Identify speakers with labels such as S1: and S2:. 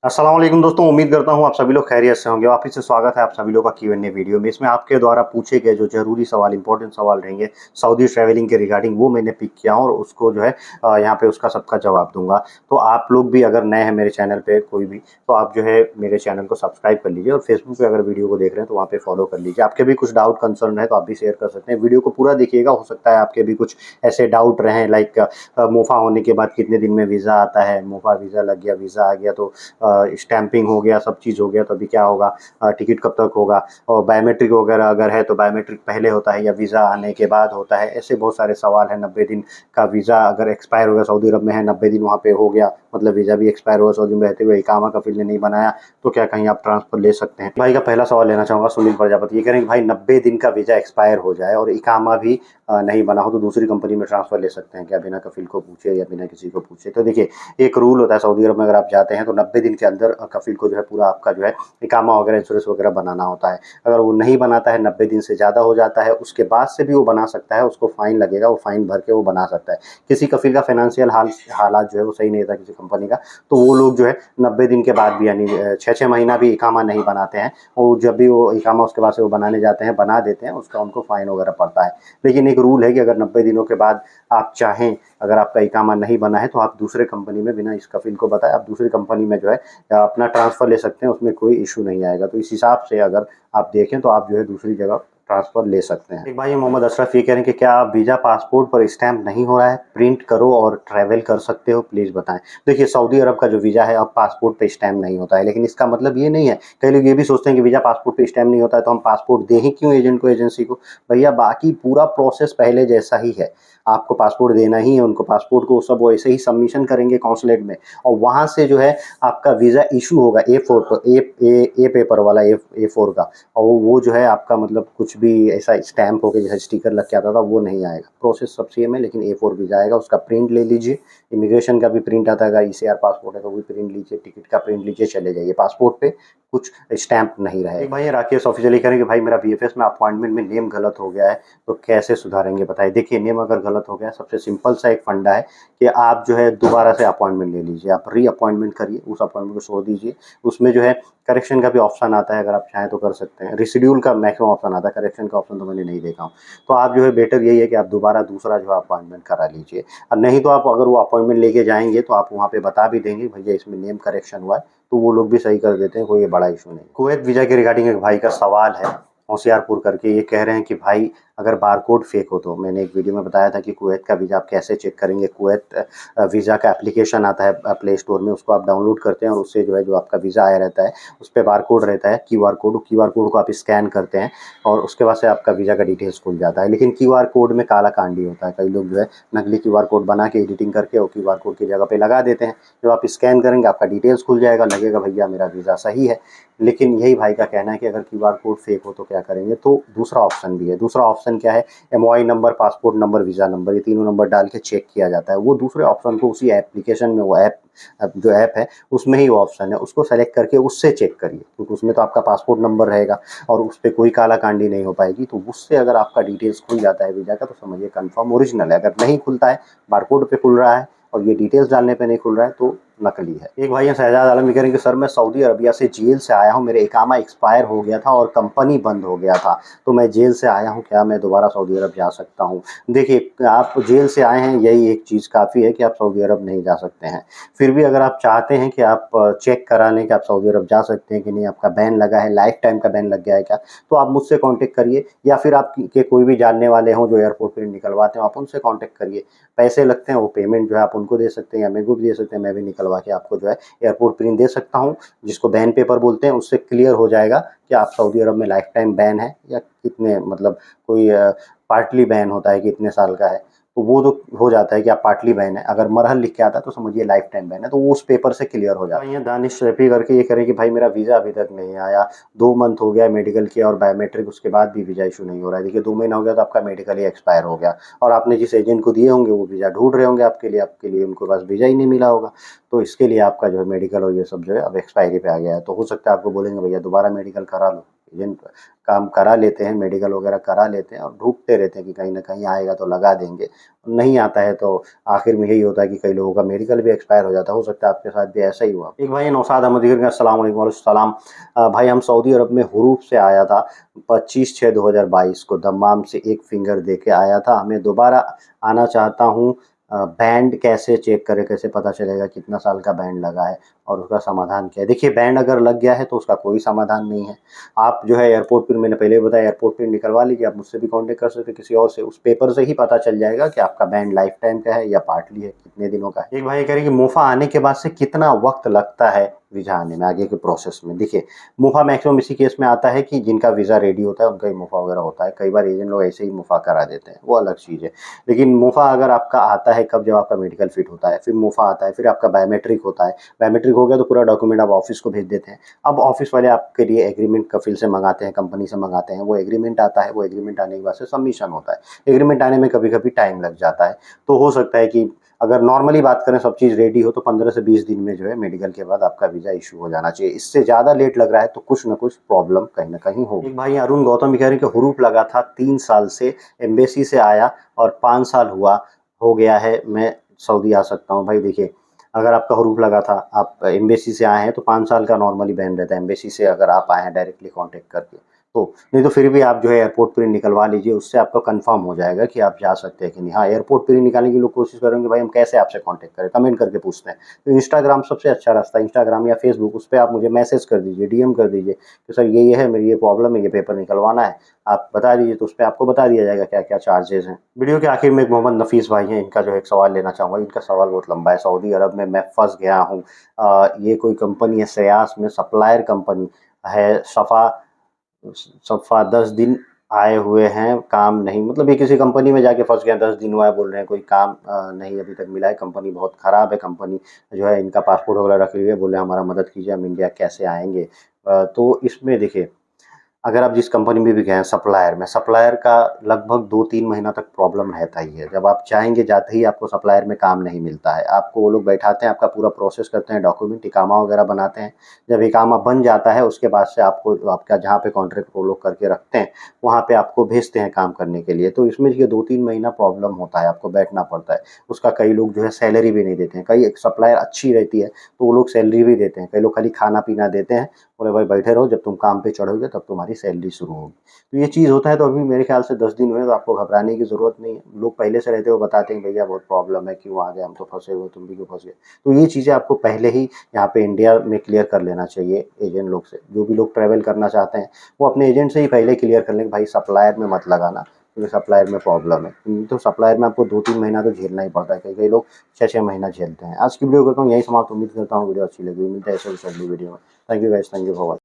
S1: अस्सलाम वालेकुम दोस्तों, उम्मीद करता हूँ आप सभी लोग खैरियत से होंगे। वापस से स्वागत है आप सभी लोगों का क्यू&ए वीडियो में। इसमें आपके द्वारा पूछे गए जो ज़रूरी सवाल, इंपॉर्टेंट सवाल रहेंगे सऊदी ट्रैवलिंग के रिगार्डिंग, वो मैंने पिक किया हूँ और उसको जो है यहाँ पे उसका सबका जवाब दूँगा। तो आप लोग भी अगर नए हैं मेरे चैनल पे कोई भी, तो आप जो है मेरे चैनल को सब्सक्राइब कर लीजिए और फेसबुक पे अगर वीडियो को देख रहे हैं तो वहाँ पे फॉलो कर लीजिए। आपके भी कुछ डाउट कंसर्न है तो आप भी शेयर कर सकते हैं। वीडियो को पूरा देखिएगा, हो सकता है आपके भी कुछ ऐसे डाउट रहें लाइक मोफ़ा होने के बाद कितने दिन में वीज़ा आता है, मोफ़ा वीज़ा लग गया, वीज़ा आ गया तो स्टैंपिंग हो गया, सब चीज़ हो गया तो अभी क्या होगा, टिकट कब तक होगा, और बायोमेट्रिक वगैरह अगर है तो बायोमेट्रिक पहले होता है या वीज़ा आने के बाद होता है। ऐसे बहुत सारे सवाल हैं। 90 दिन का वीज़ा अगर एक्सपायर हो गया, सऊदी अरब में है, 90 दिन वहाँ पे हो गया, मतलब वीज़ा भी एक्सपायर हुआ, सऊदी में रहते हुए इकामा कफ़ील ने नहीं बनाया, तो क्या कहीं आप ट्रांसफ़र ले सकते हैं? भाई का पहला सवाल लेना चाहूँगा सुनील प्रजापति। ये कह रहे हैं कि भाई 90 दिन का वीज़ा एक्सपायर हो जाए और इकामा भी नहीं बना हो तो दूसरी कंपनी में ट्रांसफ़र ले सकते हैं क्या, बिना कफ़ील को पूछे या बिना किसी को पूछे? तो देखिए, एक रूल होता है सऊदी अरब में, अगर आप जाते हैं तो 90 दिन के अंदर कफ़ील को जो है पूरा आपका जो है इकामा वगैरह, इंश्योरेंस वगैरह बनाना होता है। अगर वो नहीं बनाता है, 90 दिन से ज़्यादा हो जाता है, उसके बाद से भी वो बना सकता है, उसको फ़ाइन लगेगा, वो फ़ाइन भर के वो बना सकता है। किसी कफ़ील का फ़ाइनेंशियल हालात जो है वो सही नहीं था किसी कंपनी का, तो वो लोग जो है 90 दिन के बाद भी, यानी 6-6 महीना भी इकामा नहीं बनाते हैं, और जब भी वो इकामा उसके बाद से वो बनाने जाते हैं, बना देते हैं, उसका उनको फ़ाइन वगैरह पड़ता है। लेकिन एक रूल है कि अगर 90 दिनों के बाद आप चाहें, अगर आपका इकामा नहीं बना है तो आप दूसरे कंपनी में, बिना इस कफ़ील को बताए, आप दूसरी कंपनी में जो है अपना ट्रांसफ़र ले सकते हैं, उसमें कोई इश्यू नहीं आएगा। तो इस हिसाब से अगर आप देखें तो आप जो है दूसरी जगह ट्रांसफ़र ले सकते हैं। एक भाई मोहम्मद अशरफ ये कह रहे हैं कि क्या वीज़ा पासपोर्ट पर स्टैम्प नहीं हो रहा है, प्रिंट करो और ट्रैवल कर सकते हो, प्लीज़ बताएँ? देखिए, सऊदी अरब का जो वीज़ा है अब पासपोर्ट पे स्टैम्प नहीं होता है, लेकिन इसका मतलब ये नहीं है, कई लोग ये भी सोचते हैं कि वीज़ा पासपोर्ट पे स्टैम्प नहीं होता है तो हम पासपोर्ट दें ही क्यों एजेंट को, एजेंसी को? भैया बाकी पूरा प्रोसेस पहले जैसा ही है। आपको पासपोर्ट देना ही है उनको, पासपोर्ट को सब वैसे ही सबमिशन करेंगे कॉन्सुलेट में, और वहाँ से जो है आपका वीज़ा इशू होगा A4 पर, ए पेपर वाला, A4 का, और वो जो है आपका मतलब कुछ भी ऐसा स्टैम्प होके जैसे स्टिकर लग के आता था वो नहीं आएगा। प्रोसेस सब सेम है, लेकिन A4 वीज़ा आएगा, उसका प्रिंट ले लीजिए। इमिग्रेशन का भी प्रिंट आता है, अगर ECR पासपोर्ट है तो वो भी प्रिंट लीजिए, टिकट का प्रिंट लीजिए, चले जाइए। पासपोर्ट पे कुछ स्टैम्प नहीं रहेगा। एक भाई राकेश ऑफिशियली करेंगे, भाई मेरा BFS में अपॉइंटमेंट में नेम गलत हो गया है तो कैसे सुधारेंगे बताइए? देखिए, नेम अगर गलत हो गया, सबसे सिंपल सा एक फंडा है कि आप जो है दोबारा से अपॉइंटमेंट ले लीजिए, आप री अपॉइंटमेंट करिए, उस अपॉइंटमेंट को छोड़ दीजिए। उसमें जो है करेक्शन का भी ऑप्शन आता है, अगर आप चाहें तो कर सकते हैं। रिशेड्यूल का मैक्सिमम ऑप्शन आता है, करेक्शन का ऑप्शन तो मैंने नहीं देखा हूँ। तो आप जो है बेटर यही है कि आप दोबारा दूसरा जो है अपॉइंटमेंट करा लीजिए। और नहीं तो आप अगर वो अपॉइंटमेंट लेके जाएंगे तो आप वहाँ पे बता भी देंगे भैया इसमें नेम करेक्शन हुआ है, तो वो लोग भी सही कर देते हैं, कोई ये बड़ा इशू नहीं। कुवैत वीज़ा के रिगार्डिंग एक भाई का सवाल है, होशियारपुर करके, ये कह रहे हैं कि भाई अगर बारकोड फेक हो तो, मैंने एक वीडियो में बताया था कि कुवैत का वीज़ा आप कैसे चेक करेंगे। कुवैत वीज़ा का एप्लीकेशन आता है प्ले स्टोर में, उसको आप डाउनलोड करते हैं और उससे जो है जो आपका वीज़ा आया रहता है उस पे बारकोड रहता है, QR कोड, QR कोड को आप स्कैन करते हैं और उसके बाद से आपका वीज़ा का डिटेल्स खुल जाता है। लेकिन QR कोड में काला कांडी होता है, कई लोग जो है नकली QR कोड बना के एडिटिंग करके और QR कोड की जगह पे लगा देते हैं। जब आप स्कैन करेंगे आपका डिटेल्स खुल जाएगा, लगेगा भैया मेरा वीज़ा सही है। लेकिन यही भाई का कहना है कि अगर QR कोड फेक हो तो क्या करेंगे? तो दूसरा ऑप्शन भी है। दूसरा ऑप्शन क्या है? MOI number, passport number, visa number, ये तीनों नंबर डाल के चेक किया जाता है। वो दूसरे ऑप्शन को उसी एप्लीकेशन में, वो जो ऐप है उसमें ही वो ऑप्शन है, उसको सेलेक्ट करके उससे चेक करिए, क्योंकि उसमें तो आपका पासपोर्ट नंबर रहेगा और उस पे कोई काला कांडी नहीं हो पाएगी। तो उससे अगर आपका डिटेल्स खुल जाता है वीज़ा का तो समझिए कन्फर्म ओरिजिनल है। अगर नहीं खुलता है, बारकोड पे खुल रहा है और ये डिटेल्स डालने पे नहीं खुल रहा है तो नकली है। एक भाई हैं शहजाद आलम, ये कह रहे हैं कि सर मैं सऊदी अरबिया से जेल से आया हूँ, मेरे इकामा एक्सपायर हो गया था और कंपनी बंद हो गया था, तो मैं जेल से आया हूँ, क्या मैं दोबारा सऊदी अरब जा सकता हूँ? देखिए, आप जेल से आए हैं, यही एक चीज़ काफ़ी है कि आप सऊदी अरब नहीं जा सकते हैं। फिर भी अगर आप चाहते हैं कि आप चेक करा लें कि आप सऊदी अरब जा सकते हैं कि नहीं, आपका बैन लगा है, लाइफ टाइम का बैन लग गया है क्या, तो आप मुझसे कॉन्टेक्ट करिए, या फिर आप के कोई भी जानने वाले हों जो एयरपोर्ट पर निकलवाते हो, आप उनसे कॉन्टेक्ट करिए। पैसे लगते हैं, वो पेमेंट जो है आप उनको दे सकते हैं या मेरे को भी दे सकते हैं, मैं भी निकलवा के आपको जो है एयरपोर्ट प्रिंट दे सकता हूँ, जिसको बैन पेपर बोलते हैं। उससे क्लियर हो जाएगा कि आप सऊदी अरब में लाइफ टाइम बैन है या कितने, मतलब कोई पार्टली बैन होता है कि इतने साल का है, तो वो तो हो जाता है कि आप पार्टली बैन है। अगर मरहल लिख के आता है तो समझिए लाइफ टाइम बैन है, तो वो उस पेपर से क्लियर हो जाता है। यहाँ दानिश रफ़ी करके ये करें कि भाई मेरा वीज़ा अभी तक नहीं आया, 2 मंथ हो गया मेडिकल किया और बायोमेट्रिक, उसके बाद भी वीज़ा इशू नहीं हो रहा है। देखिए, 2 महीना हो गया तो आपका मेडिकल ही एक्सपायर हो गया और आपने जिस एजेंट को दिए होंगे वो वीज़ा ढूंढ रहे होंगे आपके लिए उनके पास वीज़ा ही नहीं मिला होगा, तो इसके लिए आपका जो है मेडिकल और ये सब जो है अब एक्सपायरी पे आ गया है। तो हो सकता है आपको बोलेंगे भैया दोबारा मेडिकल करा लो, एजेंट काम करा लेते हैं, मेडिकल वगैरह करा लेते हैं और ढूँढते रहते हैं कि कहीं न कहीं आएगा तो लगा देंगे। नहीं आता है तो आखिर में यही होता है कि कई लोगों का मेडिकल भी एक्सपायर हो जाता है। हो सकता है आपके साथ भी ऐसा ही हुआ। एक भाई नौशाद अहमद लिख रहे हैं, अस्सलाम वालेकुम। वालेकुम सलाम। भाई हम सऊदी अरब में हुरूफ से आया था, 25/6/2022 को दम्माम से एक फिंगर दे के आया था। हमें दोबारा आना चाहता हूँ। बैंड कैसे चेक करें, कैसे पता चलेगा कितना साल का बैंड लगा है और उसका समाधान क्या है? देखिए, बैंड अगर लग गया है तो उसका कोई समाधान नहीं है। आप जो है एयरपोर्ट पे, मैंने पहले भी बताया, एयरपोर्ट पे निकलवा लीजिए। आप मुझसे भी कॉन्टैक्ट कर सकते हैं, किसी और से। उस पेपर से ही पता चल जाएगा कि आपका बैंड लाइफ टाइम का है या पार्टली है, कितने दिनों का है। एक भाई कह रहे हैं कि मुफ़ा आने के बाद से कितना वक़्त लगता है वीज़ा आने में, आगे के प्रोसेस में? देखिए, मुफ़ा मैक्सिमम इसी केस में आता है कि जिनका वीज़ा रेडी होता है उनका ही मुफ़ा वगैरह होता है। कई बार एजेंट लोग ऐसे ही मुफ़ा करा देते हैं, वो अलग चीज़ है। लेकिन मुफ़ा अगर आपका आता है कब, जब आपका मेडिकल फिट होता है, फिर मुफ़ा आता है, फिर आपका बायोमेट्रिक होता है। बायोमेट्रिक हो गया तो पूरा डॉक्यूमेंट आप ऑफ़िस को भेज देते हैं। अब ऑफ़िस वाले आपके लिए एग्रीमेंट कफ़िल से मंगाते हैं, कंपनी से मंगाते हैं। वो एग्रीमेंट आता है, वो एग्रीमेंट आने के बाद से सबमिशन होता है। एग्रीमेंट आने में कभी-कभी टाइम लग जाता है। तो हो सकता है कि अगर नॉर्मली बात करें, सब चीज़ रेडी हो, तो 15 से 20 दिन में जो है मेडिकल के बाद आपका वीज़ा इश्यू हो जाना चाहिए। इससे ज़्यादा लेट लग रहा है तो कुछ न कुछ प्रॉब्लम कहीं न कहीं होगी। एक भाई अरुण गौतम भी कह रहे हैं कि हुरूफ लगा था 3 साल से, एम्बेसी से आया और 5 साल हो गया है, मैं सऊदी आ सकता हूँ। भाई देखिए, अगर आपका हुरूफ लगा था, आप एम्बेसी से आए हैं तो 5 साल का नॉर्मली बैन रहता है। एम्बेसी से अगर आप आए हैं डायरेक्टली कॉन्टैक्ट करके, तो नहीं तो फिर भी आप जो है एयरपोर्ट प्रिंट निकलवा लीजिए, उससे आपका कंफर्म हो जाएगा कि आप जा सकते हैं कि नहीं। हाँ, एयरपोर्ट प्रिंट निकालने की लोग कोशिश करेंगे, भाई हम कैसे आपसे कॉन्टैक्ट करें, कमेंट करके पूछते हैं। तो इंस्टाग्राम सबसे अच्छा रास्ता है, इंस्टाग्राम या फेसबुक, उस पे आप मुझे मैसेज कर दीजिए, डीएम कर दीजिए कि सर ये है, मेरी ये प्रॉब्लम है, ये पेपर निकलवाना है। आप बता दीजिए, तो उस पे आपको बता दिया जाएगा क्या-क्या चार्जेज़ हैं। वीडियो के आखिर में एक मोहम्मद नफ़ीस भाई हैं, इनका जो है एक सवाल लेना चाहूँगा। इनका सवाल बहुत लंबा है। सऊदी अरब में मैं फँस गया हूँ। ये कोई कंपनी है सयास में, सप्लायर कंपनी है। सफ़ा 10 दिन आए हुए हैं, काम नहीं, मतलब ये किसी कंपनी में जाके फँस गए हैं, 10 दिन हुआ है, बोल रहे हैं कोई काम नहीं अभी तक मिला है। कंपनी बहुत ख़राब है। कंपनी जो है इनका पासपोर्ट वगैरह रख लिए है, बोले हमारा मदद कीजिए, हम इंडिया कैसे आएँगे? तो इसमें देखिए, अगर आप जिस कंपनी में भी गए हैं सप्लायर में, सप्लायर का लगभग 2-3 महीना तक प्रॉब्लम रहता ही है। जब आप चाहेंगे, जाते ही आपको सप्लायर में काम नहीं मिलता है। आपको वो लोग बैठाते हैं, आपका पूरा प्रोसेस करते हैं, डॉक्यूमेंट, इकामा वगैरह बनाते हैं। जब इकामा बन जाता है उसके बाद से आपको, आपका जहाँ पे कॉन्ट्रैक्ट वो लोग करके रखते हैं, वहाँ पे आपको भेजते हैं काम करने के लिए। तो इसमें ये 2-3 महीना प्रॉब्लम होता है, आपको बैठना पड़ता है। उसका कई लोग जो है सैलरी भी नहीं देते हैं। कई सप्लायर अच्छी रहती है तो वो लोग सैलरी भी देते हैं। कई लोग खाली खाना-पीना देते हैं, बोले भाई बैठे रहो, जब तुम काम पे चढ़ोगे तब तुम्हारी सैलरी शुरू होगी। तो ये चीज़ होता है। तो अभी मेरे ख्याल से 10 दिन हुए, तो आपको घबराने की ज़रूरत नहीं है। लोग पहले से रहते हैं, वो बताते हैं भैया बहुत प्रॉब्लम है, क्यों आ गए, हम तो फँसे हुए, तुम भी क्यों फँस गए। तो ये चीज़ें आपको पहले ही यहाँ पे इंडिया में क्लियर कर लेना चाहिए एजेंट लोग से। जो भी लोग ट्रैवल करना चाहते हैं, वो अपने एजेंट से ही पहले क्लियर कर लें कि भाई सप्लायर में मत लगाना, क्योंकि सप्लायर में प्रॉब्लम है। तो सप्लायर में आपको 2-3 महीना तो झेलना ही पड़ता है। कई-कई लोग 6-6 महीना झेलते हैं। आज की वीडियो करता हूँ यहीं समाप्त। उम्मीद करता हूँ वीडियो अच्छी लगी। मिलते हैं ऐसे ही अगली वीडियो में। Thank you guys, thank you for watching.